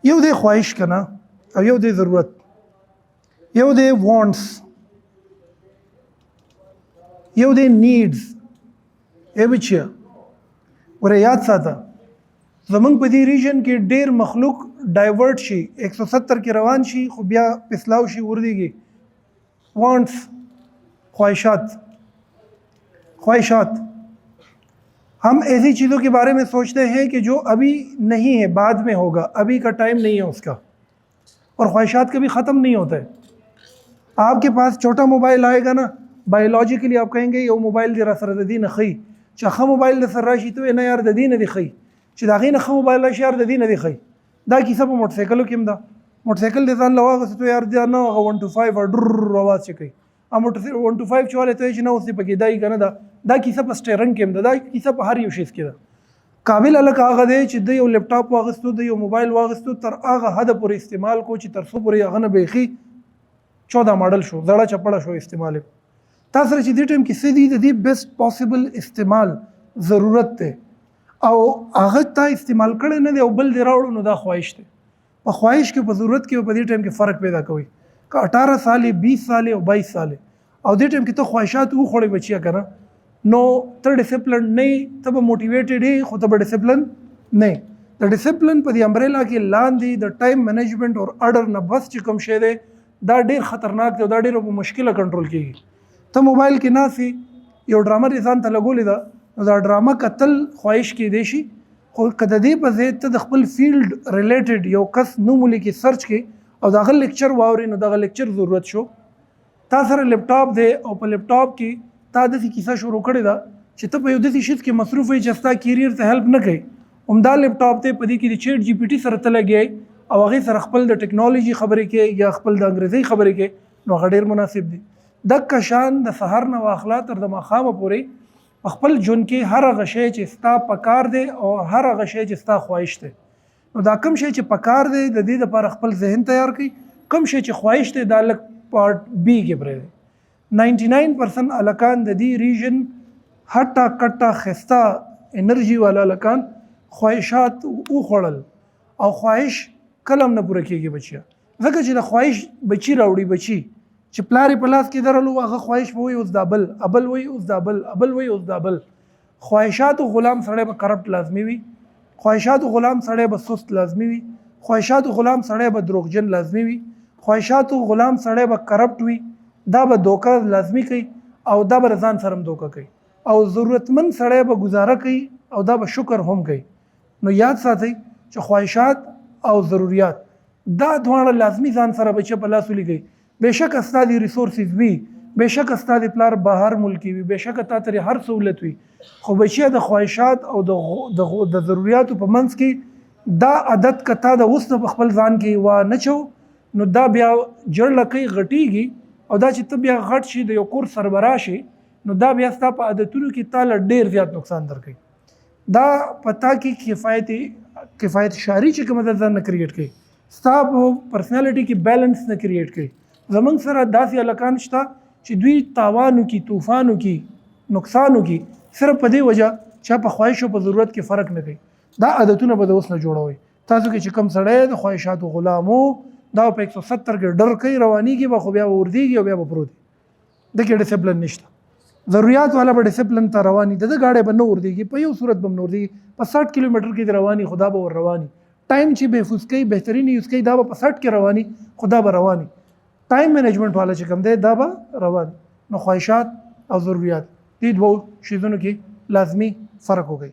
یو دی خواهش کنه او یو دی ضرورت، یو دی وانټس، یو دی نیډز. ای بچیا ورې یاد ساته زمونږ په دې ریجن کې ډیر مخلوق ډایورټ شي 170 کې روان شي خو بیا پسلاو شي وردیږي. وانټس خواہشات हम ऐसी चीज़ों के बारे में सोचते हैं कि जो अभी नहीं है, बाद में होगा, अभी का टाइम नहीं है उसका, और ख्वाहिशात कभी ख़त्म नहीं होता है. आपके पास छोटा मोबाइल आएगा ना, बायोलॉजिकली आप कहेंगे ये मोबाइल जरा सर ददी न खई चाखा मोबाइल द सर राशि तो ना यार ददी न दिखई चिदागी न खा मोबाइल राशि यार ददी न दिखई दा की सब मोटरसाइकिल किम दा मोटरसाइकिल दे जान लवा तो यार ना 1 to 5 और डर आवाज चकई आ मोटर 1 to 5 चवाले तो ना उससे पकी दाई करना دا کیسه په سټیرنګ کې ده، دا کیسه په هر یو شی کې ده. قابل الک هغه دی چې د یو لپټاپ واغستو، د یو موبایل واغستو، تر هغه حد پورې استعمال کو چې تر څو پورې هغه نه بیخي 14 ماډل شو، زړه چپړه شو استعمال. تاسو چې دې ټیم کې سدي د دې بیسټ پوسیبل استعمال ضرورت ته او هغه ته استعمال کړي نه دی او بل دی راوړو نو دا خواهش ده. په خواهش کې په ضرورت کې په دې ټیم کې فرق پیدا کوي. که 18 سال 20 سال او 22 سال او دې ټیم کې ته خواهشات وخوړې بچیا کنه نو ته ډیسپلن نه، ته به موټیویټډ یې خو ته به ډیسپلن نه. د ډیسپلن په دې امبریلا کې لاندې د ټایم مینجمنټ او اډر نه بس چې کوم شی دی دا ډیر خطرناک دی او دا ډیر مشکله کنټرول کیږي. ته موبایل کې ناسي یو ډرامه ځان ته لګولې ده نو دا ډرامه کتل خواهش کې دی شي، خو که د دې په ځای ته د خپل فیلډ ریلیټډ یو کس نوم ولیکې سرچ کې او دغه لیکچر واورې نو دغه لیکچر ضرورت شو. تا سره لیپټاپ دی او په لیپټاپ کې تا داسې کیسه شروع کړې ده چې ته په یو داسې شي کې مصروف وي چې ستا کیریر ته هیلپ نه کوي. همدا لیپټاپ ته په دې کې د چیټ جی پی ټي سره ته لګیای او هغې سره خپل د ټیکنالوژي خبرې کې یا خپل د انګریزي خبرې کې نو هغه ډېر مناسب دي. دغه شان د سحر نه واخلا تر د ماښامه پورې په خپل ژوند کې هر هغه شی چې ستا پکار دی او هر هغه شی چې ستا خواهش دی نو دا کوم شی چې پکار دی د دې لپاره خپل ذهن تیار کړي، کوم شی چې خواهش دی دا لږ پارت بی کې پرېږدي. 99% الکان د دې ریجن هټا کټا خستا انرژي والا الکان خواهشات وخوړل او خواهش کلم نه پوره کېږي بچیا. ځکه چې د خواهش بچی راوړي بچی چې پلارې په لاس کې درلو هغه خواهش به وي اوس دا بل ابل وي اوس دا بل ابل وي اوس دا بل. خواهشات غلام سړی به کرپټ لازمي وي، خواهشات غلام سړی به سست لازمي وي، خواهشات غلام سړی به دروغجن لازمي وي، خواهشات غلام سړی به کرپټ وي، دا به دوکه لازمي کوي او دا به ځان سره دوکه کوي او ضرورتمند سړی به گزاره کوي او دا به شکر هم کوي. نو یاد ساتئ چې خواهشات او ضروریات دا دواړه لازمي ځان سره بچه په لاس ولیکئ. بېشک ستا د ریسورسز وي، بېشک ستا د پلار بهر ملکی وي، بېشک تا ترې هر سهولت وي، خو بچیه د خواهشات او د ضروریاتو په منځ کې دا عادت که تا د اوس نه په خپل ځان کې وا نه چو نو دا بیا جړله کوي غټیږي او دا چې ته بیا غټ شي د یو کور سربراه شي نو دا بیا ستا په عادتونو کې تاله ډیر زیات نقصان درکوي. دا پتا کې کفایت شعري چې کومه ځان نه کریټ کوي، ستا په پرسنالټي کې بیلنس نه کریټ کوي. زمونږ سره داسې الکان شته چې دوی تاوانو کې طوفانو کې نقصانو کې صرف په دې وجه چې په خواهش او په ضرورت کې فرق نه کوي. دا عادتونه به د اوس نه جوړوي. تاسو کې چې کوم سړی د خواهشاتو غلامو دا په 170 کې ډر کوي روانيږي به خو بیا وردیږي او بیا به پروت د کې ډیسپلن نشته. ضرورت والا به ډیسپلن ته رواني د غاړې به نه وردیږي، په یو صورت به نه وردیږي. په 60 کیلومتر کې رواني خدا به ور رواني، ټایم چې به فوس کوي بهترین یوز کوي دا به په 60 کې رواني خدا به رواني. ټایم مینجمنت والا چې کوم دی دا به روان. نو خواهشات او ضرورت دې دوه شیزونو کې لازمي فرق وکړي.